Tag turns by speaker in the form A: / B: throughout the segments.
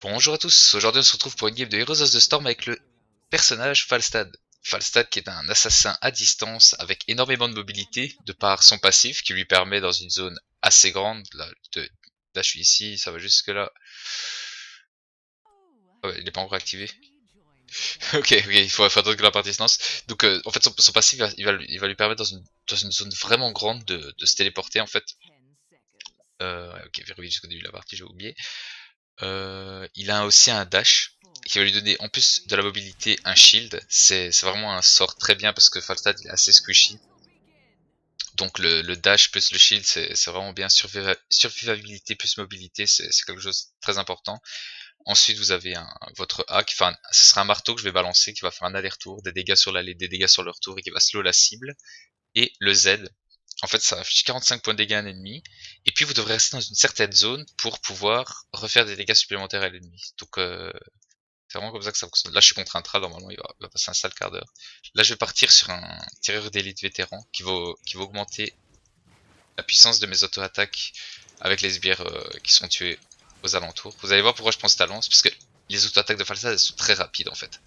A: Bonjour à tous, aujourd'hui on se retrouve pour une game de Heroes of the Storm avec le personnage Falstad. Falstad qui est un assassin à distance avec énormément de mobilité de par son passif qui lui permet dans une zone assez grande, là je suis ici, ça va jusque là. Ah ouais, il est pas encore activé. Ok, il faut attendre que la partie se lance. Donc en fait son passif il va lui permettre dans une zone vraiment grande de se téléporter en fait. Ok, vérifier jusqu'au début de la partie, j'ai oublié. Il a aussi un dash qui va lui donner en plus de la mobilité un shield. C'est vraiment un sort très bien parce que Falstad il est assez squishy. Donc le dash plus le shield c'est vraiment bien. Survivabilité plus mobilité c'est quelque chose de très important. Ensuite vous avez votre hack, enfin ce sera un marteau que je vais balancer qui va faire un aller-retour, des dégâts sur l'aller, des dégâts sur le retour et qui va slow la cible. Et le Z, en fait ça affiche 45 points de dégâts à un ennemi, et puis vous devrez rester dans une certaine zone pour pouvoir refaire des dégâts supplémentaires à l'ennemi. Donc c'est vraiment comme ça que ça fonctionne. Là je suis contre un Thrall, normalement il va passer un sale quart d'heure. Là je vais partir sur un tireur d'élite vétéran qui va augmenter la puissance de mes auto-attaques avec les sbires qui sont tués aux alentours. Vous allez voir pourquoi je prends cette lance, parce que les auto-attaques de Falstad elles sont très rapides en fait.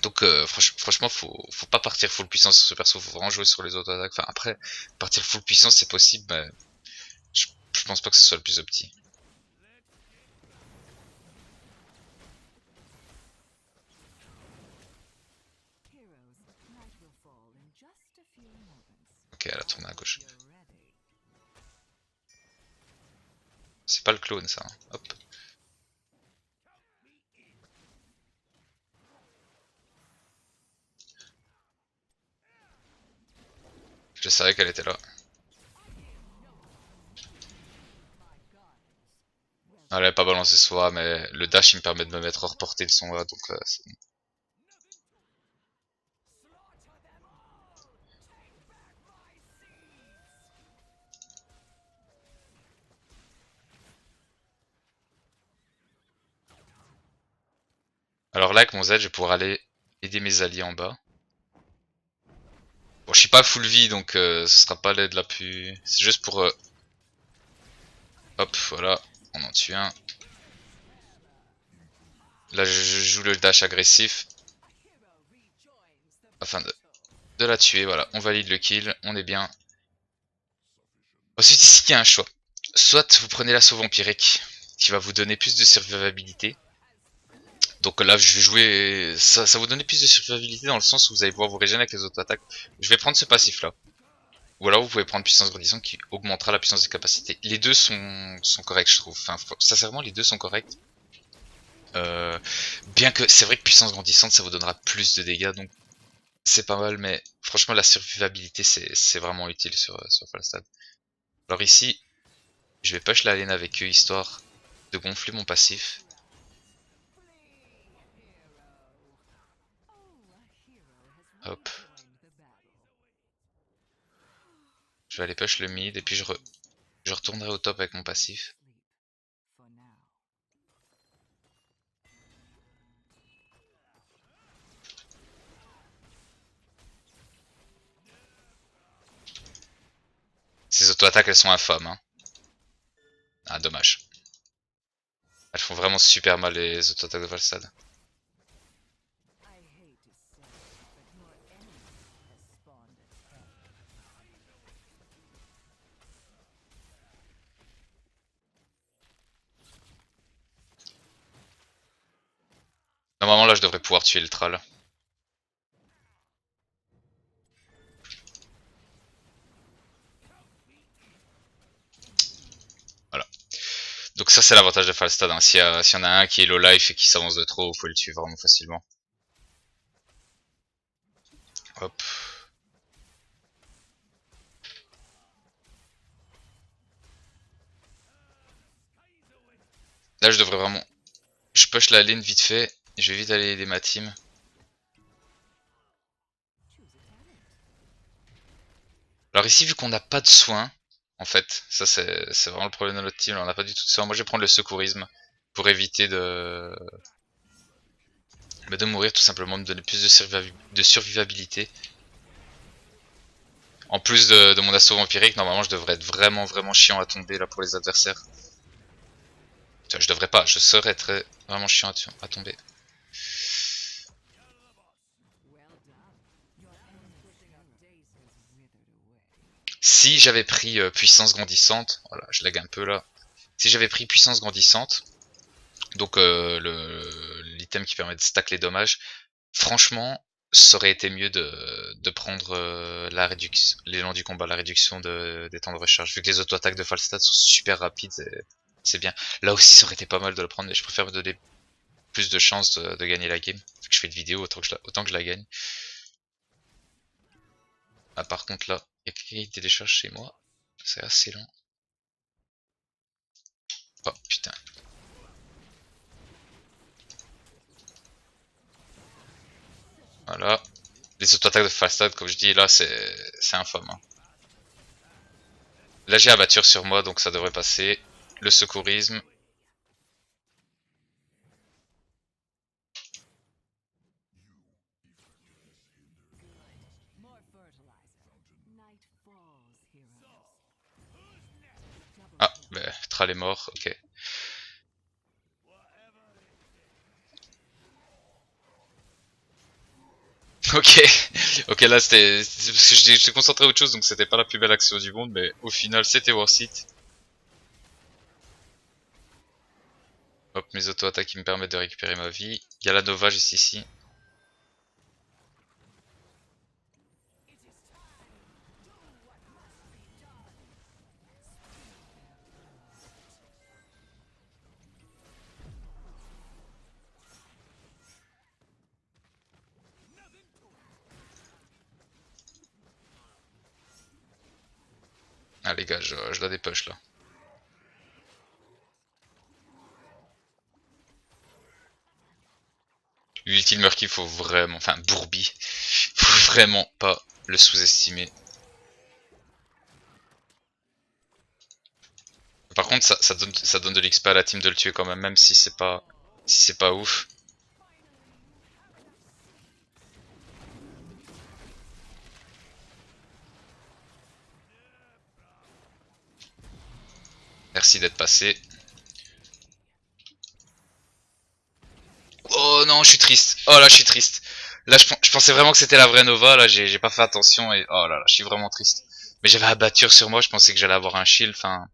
A: Donc franchement faut pas partir full puissance sur ce perso, faut vraiment jouer sur les autres attaques. Enfin après, partir full puissance c'est possible, mais je pense pas que ce soit le plus opti. Ok, elle a tourné à gauche. C'est pas le clone ça, hein. Hop. Je savais qu'elle était là. Elle avait pas balancé soi, mais le dash il me permet de me mettre hors portée de son A, donc c'est bon. Alors là avec mon Z je vais pouvoir aller aider mes alliés en bas. Bon je suis pas full vie donc ce sera pas l'aide la plus... C'est juste pour... Hop, voilà, on en tue un. Là je joue le dash agressif afin de la tuer, voilà, on valide le kill, on est bien. Ensuite ici il y a un choix. Soit vous prenez l'assaut vampirique qui va vous donner plus de survivabilité. Donc là je vais jouer, ça vous donne plus de survivabilité dans le sens où vous allez pouvoir vous régénérer avec les autres attaques. Je vais prendre ce passif là. Ou alors vous pouvez prendre puissance grandissante qui augmentera la puissance des capacités. Les deux sont corrects je trouve. Enfin sincèrement les deux sont corrects. Bien que c'est vrai que puissance grandissante ça vous donnera plus de dégâts donc c'est pas mal, mais franchement la survivabilité c'est vraiment utile sur Falstad. Alors ici je vais push la lane avec eux histoire de gonfler mon passif. Hop. Je vais aller push le mid et puis je retournerai au top avec mon passif. Ces auto-attaques elles sont infâmes, hein. Ah dommage. Elles font vraiment super mal les auto-attaques de Falstad. Normalement là je devrais pouvoir tuer le Thrall. Voilà. Donc ça c'est l'avantage de Falstad, hein. S'il y en a un qui est low life et qui s'avance de trop, vous pouvez le tuer vraiment facilement. Hop. Là je devrais vraiment... Je push la lane vite fait, je vais vite aller aider ma team. Alors ici vu qu'on n'a pas de soins, en fait, ça c'est vraiment le problème de notre team, on n'a pas du tout de soins. Moi je vais prendre le secourisme pour éviter de mourir tout simplement, de me donner plus de survivabilité. En plus de mon assaut vampirique, normalement je devrais être vraiment chiant à tomber là pour les adversaires. Je devrais pas, je serais très vraiment chiant à tomber. Si j'avais pris puissance grandissante, voilà, je lag un peu là. Si j'avais pris puissance grandissante, donc l'item qui permet de stack les dommages, franchement, ça aurait été mieux de prendre la réduction, l'élan du combat, la réduction des temps de recharge. Vu que les auto-attaques de Falstad sont super rapides, c'est bien. Là aussi, ça aurait été pas mal de le prendre, mais je préfère me donner plus de chances de gagner la game. Vu que je fais de vidéo, autant que je la gagne. Ah, par contre, là, il y a quelqu'un qui télécharge chez moi. C'est assez lent. Oh, putain. Voilà. Les auto-attaques de Falstad, comme je dis, là, c'est infâme. Hein. Là, j'ai abatture sur moi, donc ça devrait passer. Le secourisme. Ah, ben, Thrall est mort, ok. Ok, ok là c'était parce que j'étais concentré à autre chose donc c'était pas la plus belle action du monde mais au final c'était worth it. Hop mes auto-attaques qui me permettent de récupérer ma vie. Il y a la Nova juste ici. Ah les gars je la dépush là. L'ultime Murky faut vraiment, enfin Bourbi, faut vraiment pas le sous-estimer. Par contre ça donne de l'XP à la team de le tuer quand même, même si c'est pas ouf. Merci d'être passé. Oh non je suis triste. Oh là je suis triste. Là je pensais vraiment que c'était la vraie Nova, là j'ai pas fait attention et oh là là je suis vraiment triste. Mais j'avais abatture sur moi, je pensais que j'allais avoir un shield, enfin...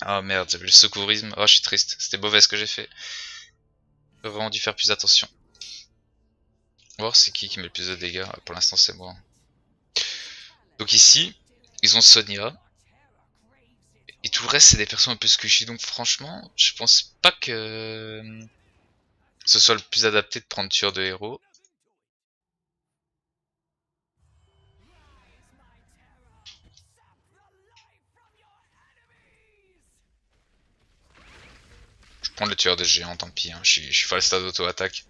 A: Oh merde, j'avais le secourisme, oh je suis triste, c'était mauvais ce que j'ai fait. J'aurais vraiment dû faire plus attention. On va voir c'est qui met le plus de dégâts, pour l'instant c'est moi. Donc ici, ils ont Sonia. Et tout le reste c'est des personnes un peu squishy, donc franchement, je pense pas que ce soit le plus adapté de prendre tueur de héros. Je prends le tueur de géant, tant pis, hein. Je suis Falstad auto-attaque.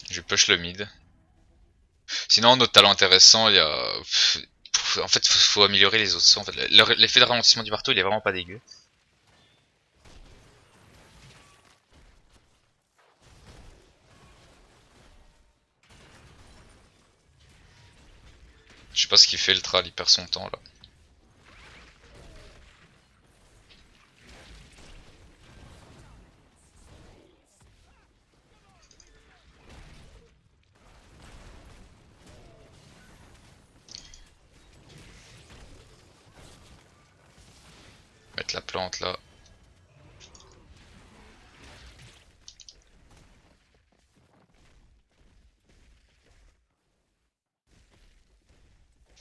A: Je push le mid. Sinon, notre talent intéressant, il y a... En fait, faut améliorer les autres sorts. En fait, l'effet de ralentissement du marteau, il est vraiment pas dégueu. Je sais pas ce qu'il fait, le Thrall, il perd son temps là. Mettre la plante là.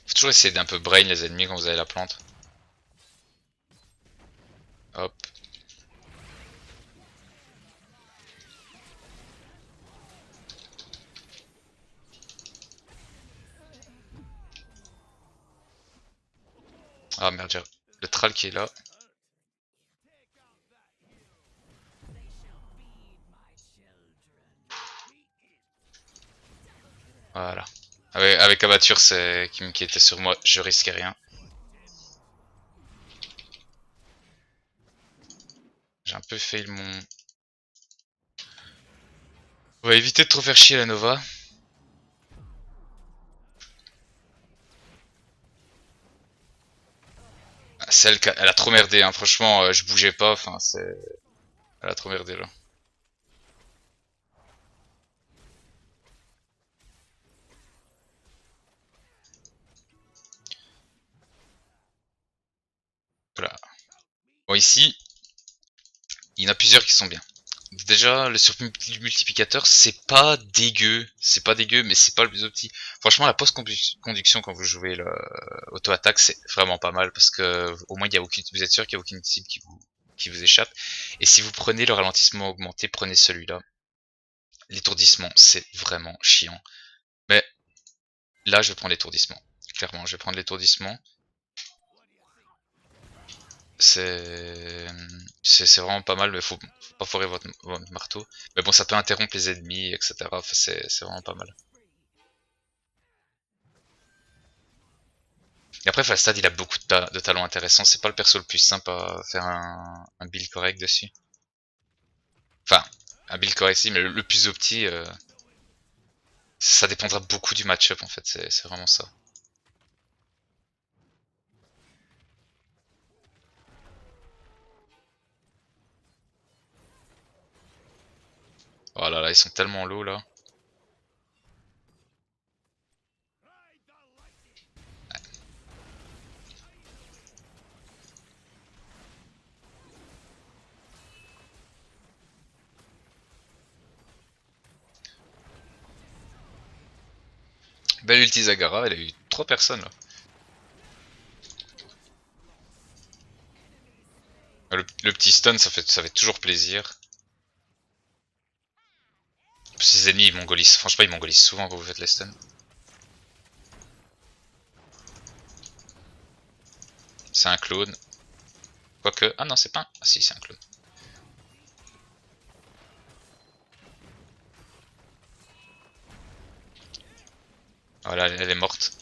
A: Faut toujours essayer d'un peu brain les ennemis quand vous avez la plante. Hop. Ah merde, j'ai le Thrall qui est là. Voilà. Avec abatture qui était sur moi, je risquais rien. J'ai un peu fail mon... On va éviter de trop faire chier la Nova. celle elle a trop merdé, hein. Franchement, je bougeais pas, enfin, c'est... Elle a trop merdé, là. Voilà. Bon, ici, il y en a plusieurs qui sont bien. Déjà, le surmultiplicateur, c'est pas dégueu. C'est pas dégueu, mais c'est pas le plus opti. Franchement, la post-conduction quand vous jouez l'auto-attaque, c'est vraiment pas mal parce que au moins, il y a aucune, vous êtes sûr qu'il y a aucune cible qui vous échappe. Et si vous prenez le ralentissement augmenté, prenez celui-là. L'étourdissement, c'est vraiment chiant. Mais là, je vais prendre l'étourdissement. Clairement, je vais prendre l'étourdissement. C'est vraiment pas mal, mais faut pas foirer votre marteau. Mais bon, ça peut interrompre les ennemis, etc. Enfin, c'est vraiment pas mal. Et après, Falstad, il a beaucoup de talents intéressants. C'est pas le perso le plus simple à faire un build correct dessus. Enfin, un build correct si, mais le plus opti, ça dépendra beaucoup du match-up en fait. C'est vraiment ça. Oh là là, ils sont tellement low là. Belle ulti Zagara, elle a eu 3 personnes là. Le petit stun, ça fait toujours plaisir. Ces ennemis, ils mongolisent. Franchement, ils mongolisent souvent quand vous faites les stuns. C'est un clone. Quoique... Ah non, c'est pas un... Ah si, c'est un clone. Voilà, elle est morte.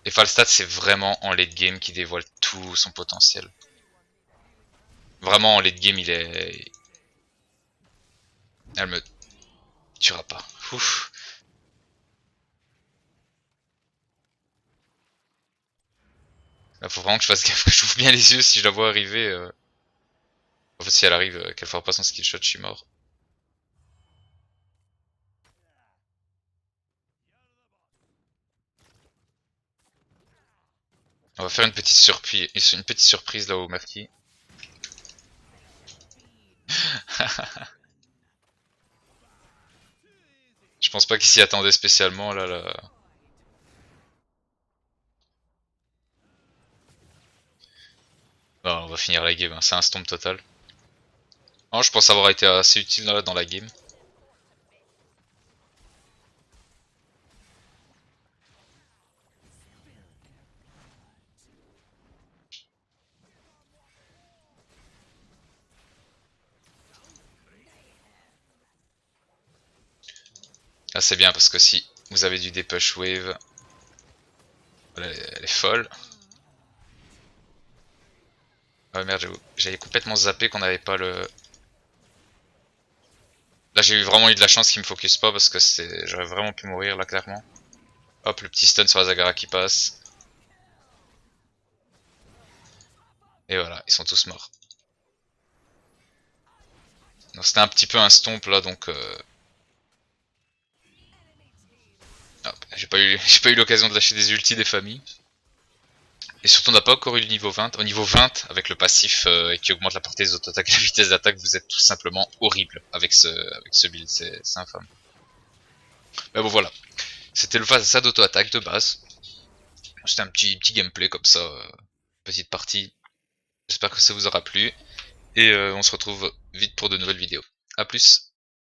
A: Et Falstad, c'est vraiment en late game qui dévoile tout son potentiel. Vraiment, en late game, il est... Elle me tuera pas. Ouf. Là, faut vraiment que je fasse gaffe, que j'ouvre bien les yeux si je la vois arriver. En fait, si elle arrive, qu'elle fera pas son skill shot, je suis mort. On va faire une petite surprise là au Merki. Je pense pas qu'il s'y attendait spécialement là. Bon, on va finir la game, hein. C'est un stomp total. Oh, je pense avoir été assez utile là, dans la game. Ah, c'est bien parce que si vous avez du Depush Wave, elle est folle. Ah merde, j'avais complètement zappé qu'on n'avait pas le... Là j'ai vraiment eu de la chance qu'il me focus pas parce que j'aurais vraiment pu mourir là clairement. Hop, le petit stun sur la Zagara qui passe. Et voilà, ils sont tous morts. C'était un petit peu un stomp là donc... J'ai pas eu l'occasion de lâcher des ultis des familles. Et surtout on n'a pas encore eu le niveau 20. Au niveau 20, avec le passif qui augmente la portée des auto-attaques et la vitesse d'attaque, vous êtes tout simplement horrible avec ce build, c'est infâme. Mais bon voilà, c'était le phase d'auto-attaque de base. C'était un petit gameplay comme ça, petite partie. J'espère que ça vous aura plu. Et on se retrouve vite pour de nouvelles vidéos. A plus.